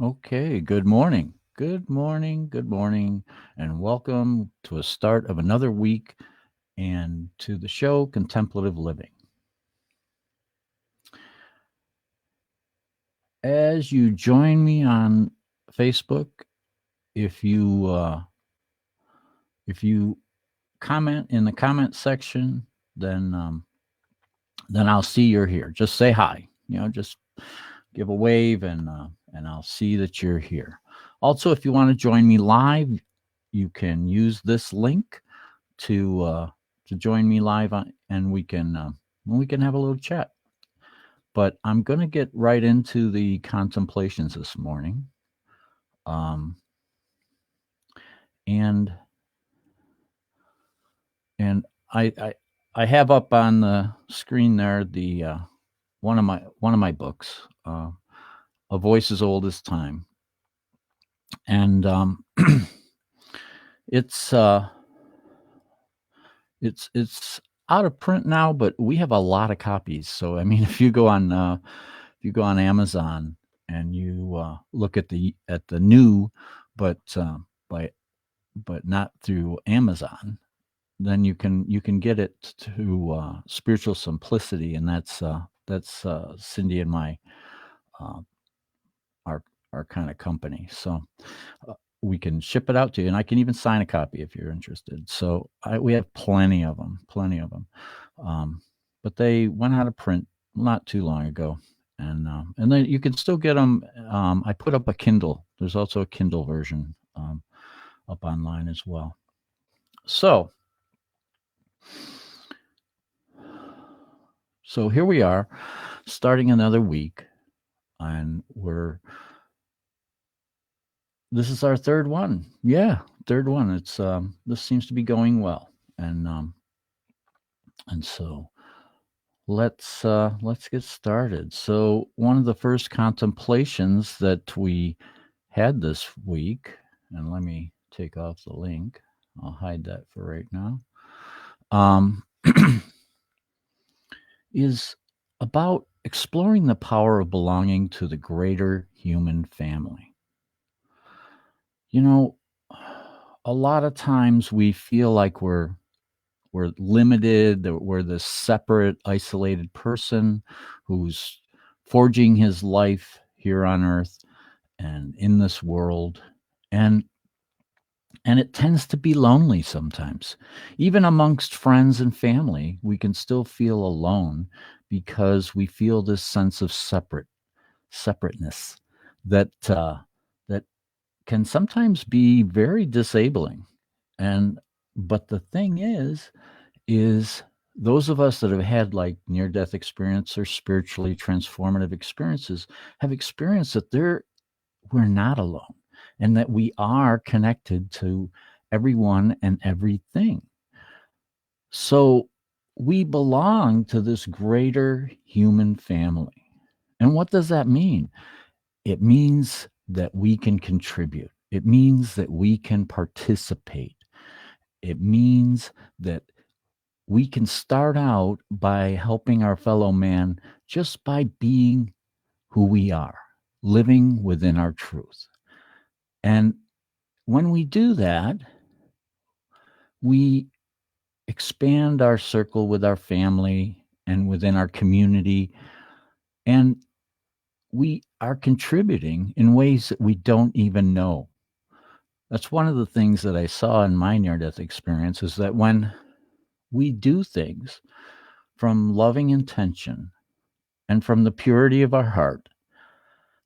Okay, good morning. Good morning, good morning, and welcome to a start of another week and to the show Contemplative Living. As you join me on Facebook, if you if you comment in the comment section, then then I'll see you're here. Just say hi. Just give a wave, and I'll see that you're here. Also, if you want to join me live, you can use this link to uh, to join me live on, and we can have a little chat. But I'm going to get right into the contemplations this morning, um, and and I I have up on the screen there the one of my books, A Voice as Old as Time, and it's uh, it's out of print now, but we have a lot of copies. So I mean, if you go on Amazon and you look at the new, but by but not through Amazon, then you can get it to Spiritual Simplicity, and that's Cindy and my uh, our our kind of company. So we can ship it out to you, and I can even sign a copy if you're interested. So we have plenty of them. Um, but they went out of print not too long ago, and then you can still get them. I put up a Kindle. There's also a Kindle version up online as well. So so here we are, starting another week, and this is our third one. Yeah, third one. It's this seems to be going well, and so let's get started. So one of the first contemplations that we had this week, and let me take off the link. I'll hide that for right now. Um, is about exploring the power of belonging to the greater human family. You know, a lot of times we feel like we're limited, that we're this separate, isolated person who's forging his life here on earth and in this world. And and it tends to be lonely sometimes. Even amongst friends and family, we can still feel alone because we feel this sense of separateness that that can sometimes be very disabling. And but the thing is those of us that have had like near death experience or spiritually transformative experiences have experienced that we're not alone, and that we are connected to everyone and everything. So we belong to this greater human family. And what does that mean? It means that we can contribute. It means that we can participate. It means that we can start out by helping our fellow man just by being who we are, living within our truth. And when we do that, we expand our circle with our family and within our community, and we are contributing in ways that we don't even know. That's one of the things that I saw in my near death experience, is that when we do things from loving intention and from the purity of our heart,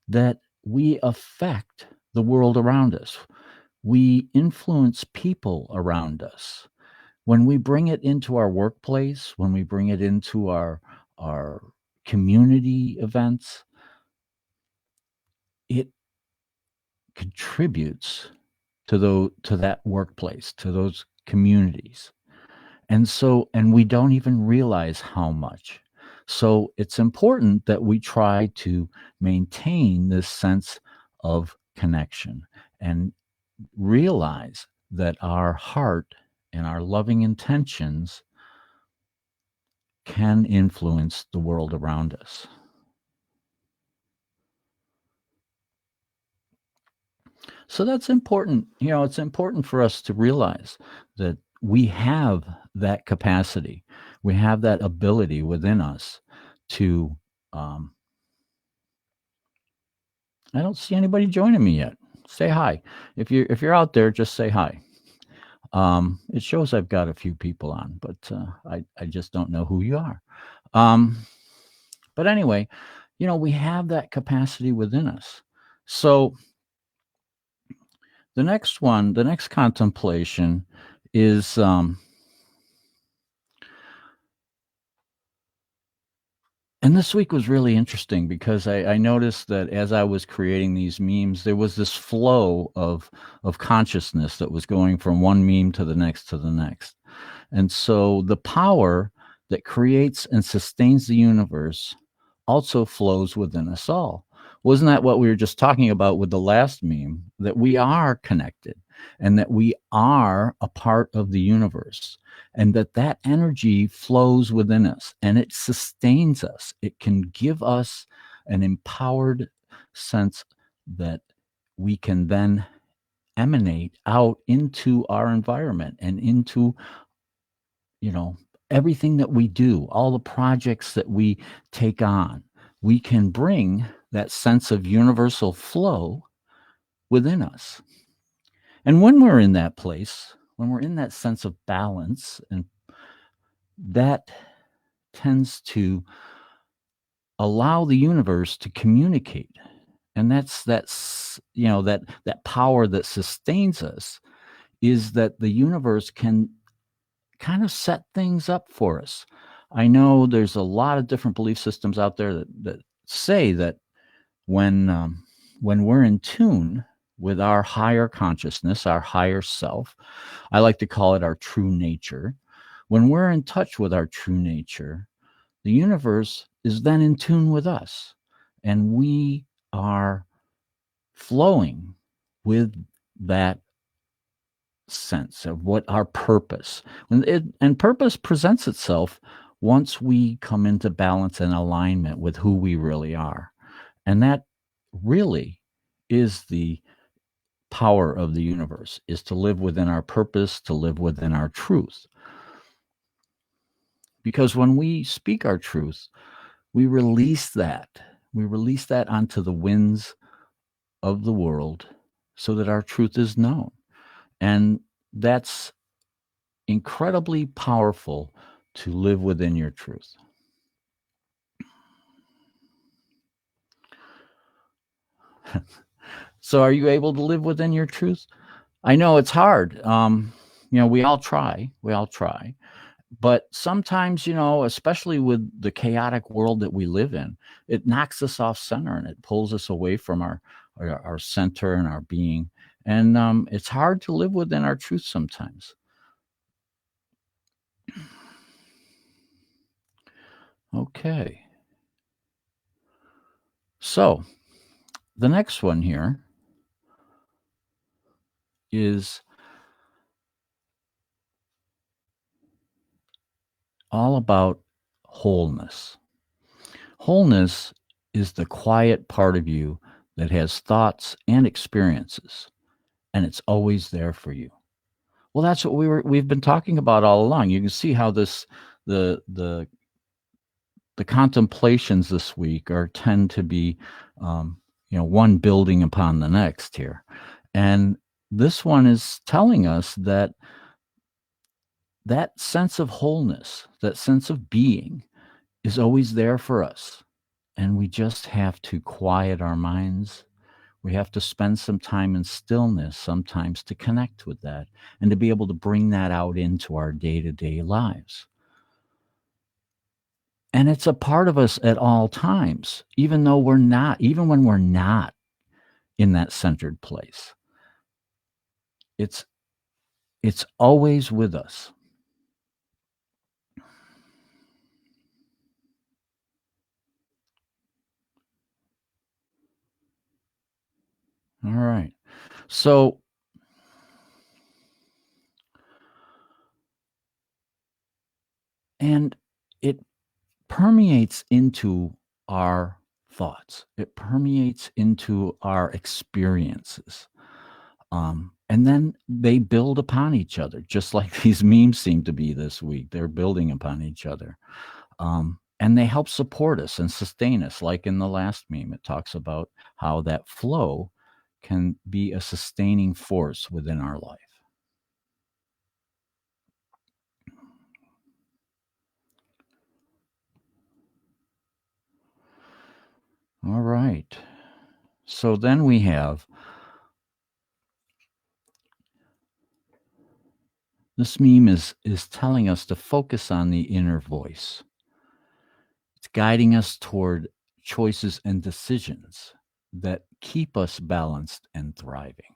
that we affect the world around us. We influence people around us. When we bring it into our workplace, when we bring it into our community events, it contributes to that workplace, to those communities. And we don't even realize how much. So it's important that we try to maintain this sense of connection and realize that our heart and our loving intentions can influence the world around us. So that's important. It's important for us to realize that we have that capacity. We have that ability within us to I don't see anybody joining me yet. Say hi. If you're out there, just say hi. It shows I've got a few people on, but I just don't know who you are. Um, but anyway, we have that capacity within us. So the next contemplation is and this week was really interesting because I noticed that as I was creating these memes, there was this flow of consciousness that was going from one meme to the next to the next. And so the power that creates and sustains the universe also flows within us all. Wasn't that what we were just talking about with the last meme? That we are connected and that we are a part of the universe and that energy flows within us and it sustains us. It can give us an empowered sense that we can then emanate out into our environment and into you know, everything that we do, all the projects that we take on, we can bring that sense of universal flow within us. And when we're in that place, when we're in that sense of balance, and that tends to allow the universe to communicate. And that power that sustains us is that the universe can kind of set things up for us. I know there's a lot of different belief systems out there that say that when when we're in tune with our higher consciousness, our higher self, I like to call it our true nature. When we're in touch with our true nature, the universe is then in tune with us, and we are flowing with that sense of what our purpose and purpose presents itself once we come into balance and alignment with who we really are, and that really is the power of the universe, is to live within our purpose, to live within our truth, because when we speak our truth, we release that onto the winds of the world so that our truth is known, and that's incredibly powerful, to live within your truth. So are you able to live within your truth? I know it's hard. We all try. But sometimes, especially with the chaotic world that we live in, it knocks us off center and it pulls us away from our center and our being. And it's hard to live within our truth sometimes. Okay. So the next one here is all about wholeness. Wholeness is the quiet part of you that has thoughts and experiences, and it's always there for you. Well, that's what we've been talking about all along. You can see how the the the contemplations this week are tend to be one building upon the next here. And this one is telling us that that sense of wholeness, that sense of being, is always there for us. And we just have to quiet our minds. We have to spend some time in stillness sometimes to connect with that and to be able to bring that out into our day-to-day lives. And it's a part of us at all times, even when we're not in that centered place. It's it's always with us. All right. So, and it permeates into our thoughts. It permeates into our experiences. And then they build upon each other, just like these memes seem to be this week. They're building upon each other. And they help support us and sustain us. Like in the last meme, it talks about how that flow can be a sustaining force within our life. All right. So then we have this meme is telling us to focus on the inner voice. It's guiding us toward choices and decisions that keep us balanced and thriving.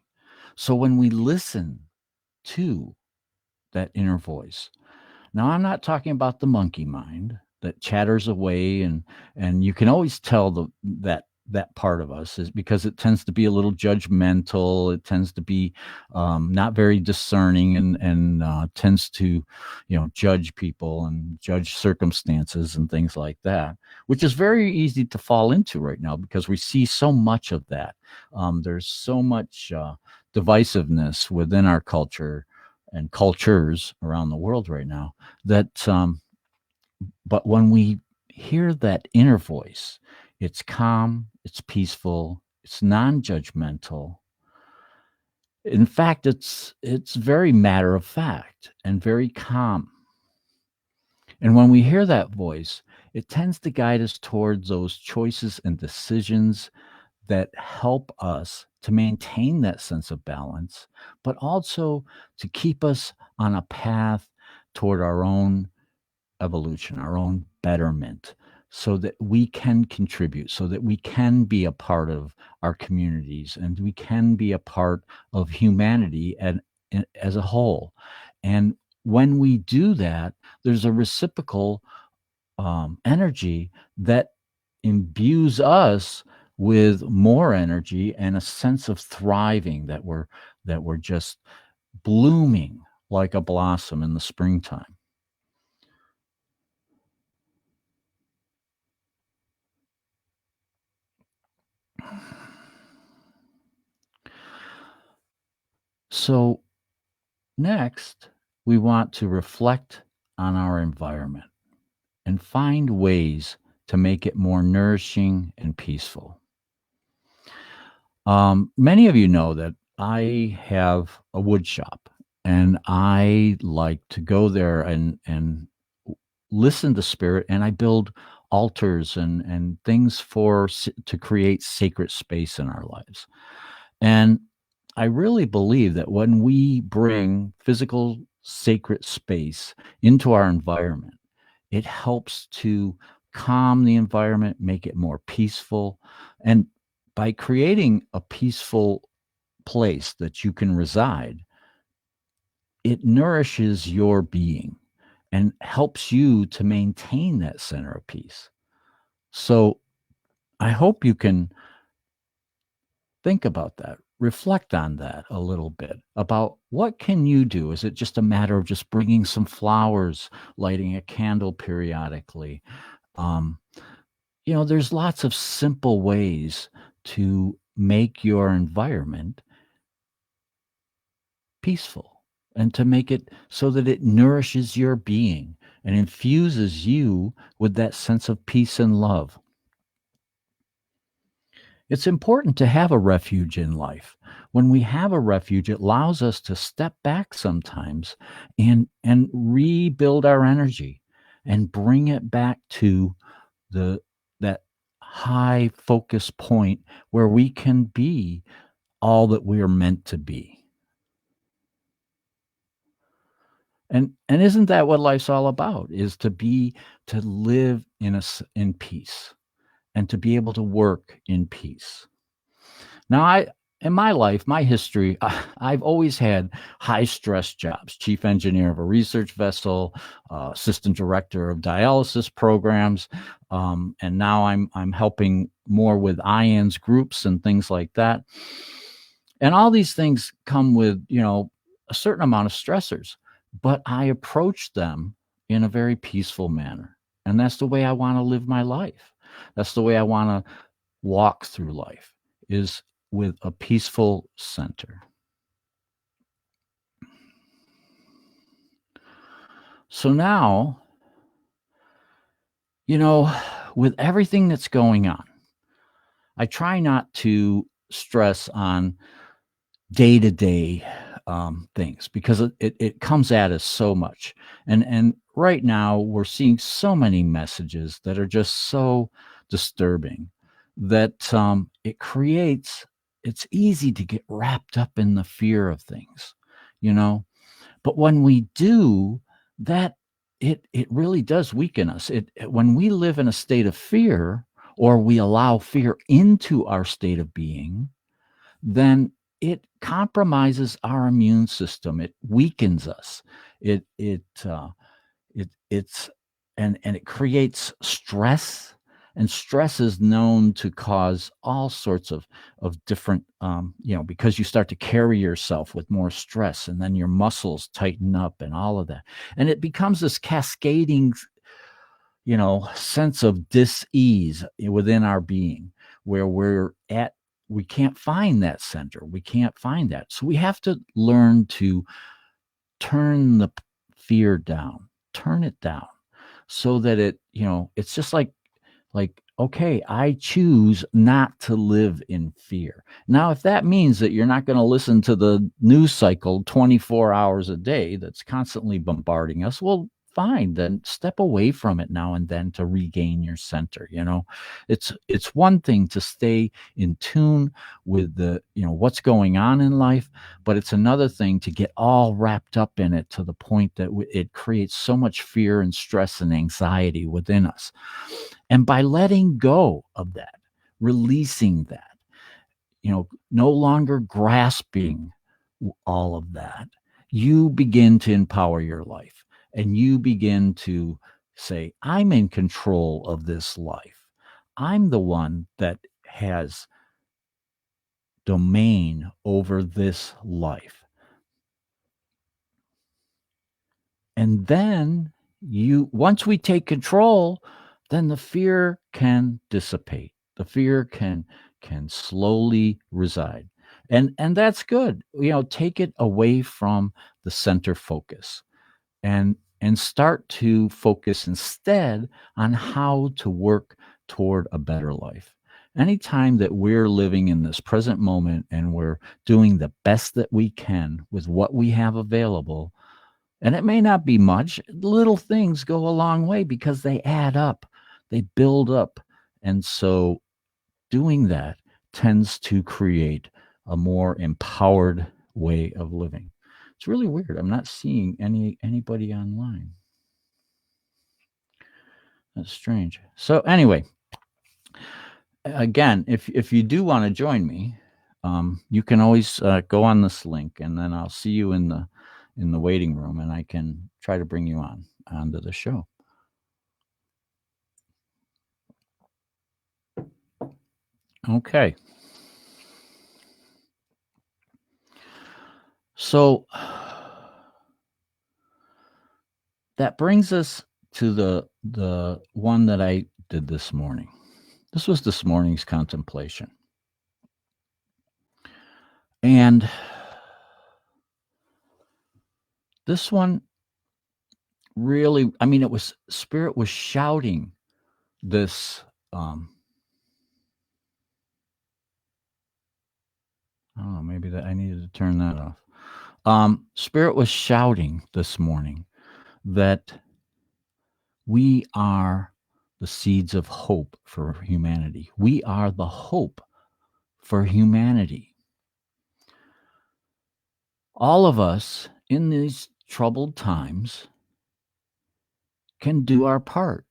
So when we listen to that inner voice, now I'm not talking about the monkey mind that chatters away, and you can always tell that part of us is because it tends to be a little judgmental. It tends to be not very discerning, and tends to, judge people and judge circumstances and things like that, which is very easy to fall into right now because we see so much of that. There's so much divisiveness within our culture and cultures around the world right now that but when we hear that inner voice, it's calm, it's peaceful, it's non-judgmental. In fact, it's very matter of fact and very calm. And when we hear that voice, it tends to guide us towards those choices and decisions that help us to maintain that sense of balance, but also to keep us on a path toward our own evolution, our own betterment, so that we can contribute, so that we can be a part of our communities and we can be a part of humanity and as a whole. And when we do that, there's a reciprocal energy that imbues us with more energy and a sense of thriving that we're just blooming like a blossom in the springtime. So next, we want to reflect on our environment and find ways to make it more nourishing and peaceful. Many of you know that I have a wood shop, and I like to go there and listen to spirit, and I build altars and things to create sacred space in our lives. And I really believe that when we bring physical sacred space into our environment, it helps to calm the environment, make it more peaceful. And by creating a peaceful place that you can reside, it nourishes your being and helps you to maintain that center of peace. So I hope you can think about that. Reflect on that a little bit about what can you do? Is it just a matter of just bringing some flowers, lighting a candle periodically? Um, there's lots of simple ways to make your environment peaceful and to make it so that it nourishes your being and infuses you with that sense of peace and love. It's important to have a refuge in life. When we have a refuge, it allows us to step back sometimes and rebuild our energy and bring it back to the that high focus point where we can be all that we are meant to be. And isn't that what life's all about? Is to live in peace and to be able to work in peace. Now, in my life, my history, I've always had high stress jobs: chief engineer of a research vessel, assistant director of dialysis programs, and now I'm helping more with IANS groups and things like that. And all these things come with a certain amount of stressors, but I approach them in a very peaceful manner, and that's the way I want to live my life. That's the way I want to walk through life, is with a peaceful center. So now, you know, with everything that's going on, I try not to stress on day to day things because it comes at us so much. And right now we're seeing so many messages that are just so disturbing that it's easy to get wrapped up in the fear of things, you know. But when we do that, it really does weaken us. When we live in a state of fear, or we allow fear into our state of being, then it compromises our immune system. It weakens us. It it uh, it's and it creates stress. And stress is known to cause all sorts of different, because you start to carry yourself with more stress, and then your muscles tighten up and all of that, and it becomes this cascading, sense of dis-ease within our being, where we can't find that center. We can't find that. So we have to learn to turn the fear down, turn it down, so that it's just like, okay, I choose not to live in fear. Now, if that means that you're not going to listen to the news cycle 24 hours a day that's constantly bombarding us, well, fine, then step away from it now and then to regain your center. It's one thing to stay in tune with what's going on in life, but it's another thing to get all wrapped up in it to the point that it creates so much fear and stress and anxiety within us. And by letting go of that, releasing that, no longer grasping all of that, you begin to empower your life, and you begin to say, I'm in control of this life. I'm the one that has domain over this life. And then once we take control, then the fear can dissipate. The fear can slowly reside. And that's good. Take it away from the center focus, and start to focus instead on how to work toward a better life. Anytime that we're living in this present moment and we're doing the best that we can with what we have available, and it may not be much. Little things go a long way because they add up, they build up. And so doing that tends to create a more empowered way of living. It's really weird. I'm not seeing anybody online. That's strange. So anyway, again, if you do want to join me, you can always go on this link, and then I'll see you in the waiting room, and I can try to bring you onto the show. Okay. So that brings us to the one that I did this morning. This was this morning's contemplation. And this one really, it was Spirit was shouting this. I don't know, maybe that I needed to turn that off. Spirit was shouting this morning that we are the seeds of hope for humanity. We are the hope for humanity. All of us in these troubled times can do our part.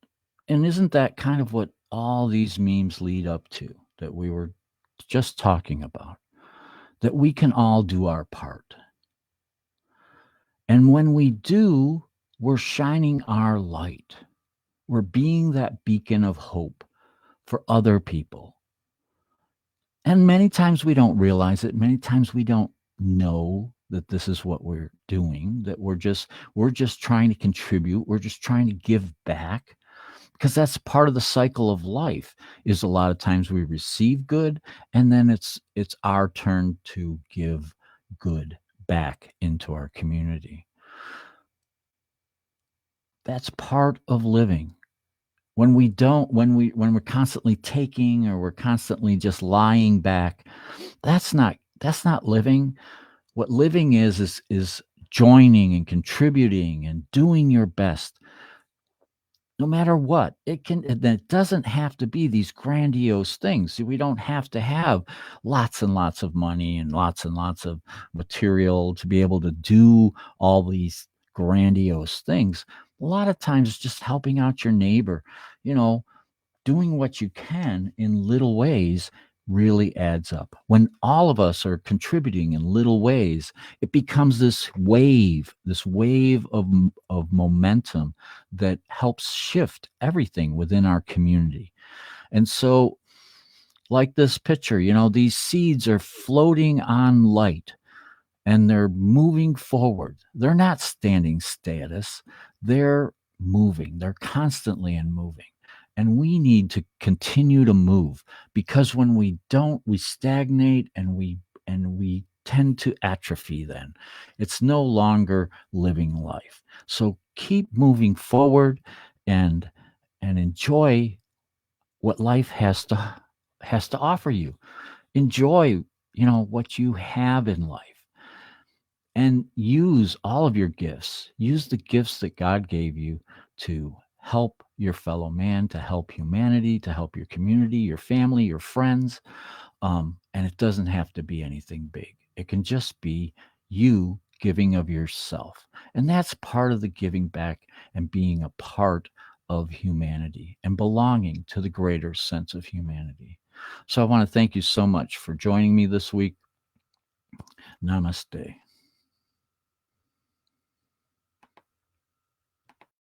And isn't that kind of what all these memes lead up to, that we were just talking about? That we can all do our part. And when we do, we're shining our light. We're being that beacon of hope for other people. And many times we don't realize it. Many times we don't know that this is what we're doing, that we're just trying to contribute. We're just trying to give back, because that's part of the cycle of life. Is a lot of times we receive good, and then it's our turn to give good back into our community. That's part of living. When we don't, when we're constantly taking, or we're constantly just lying back, that's not living. What living is joining and contributing and doing your best, no matter what. It doesn't have to be these grandiose things. We don't have to have lots and lots of money and lots of material to be able to do all these grandiose things. A lot of times it's just helping out your neighbor, you know, doing what you can in little ways really adds up. When all of us are contributing in little ways, it becomes this wave of momentum that helps shift everything within our community. And so, like this picture, these seeds are floating on light, and they're moving forward. They're not standing status. They're moving. They're constantly in moving. And we need to continue to move, because when we don't, we stagnate, and we tend to atrophy then. It's no longer living life. So keep moving forward, and enjoy what life has to offer you. Enjoy, what you have in life, and use all of your gifts. Use the gifts that God gave you to help your fellow man, to help humanity, to help your community, your family, your friends. And it doesn't have to be anything big. It can just be you giving of yourself. And that's part of the giving back, and being a part of humanity and belonging to the greater sense of humanity. So I want to thank you so much for joining me this week. Namaste.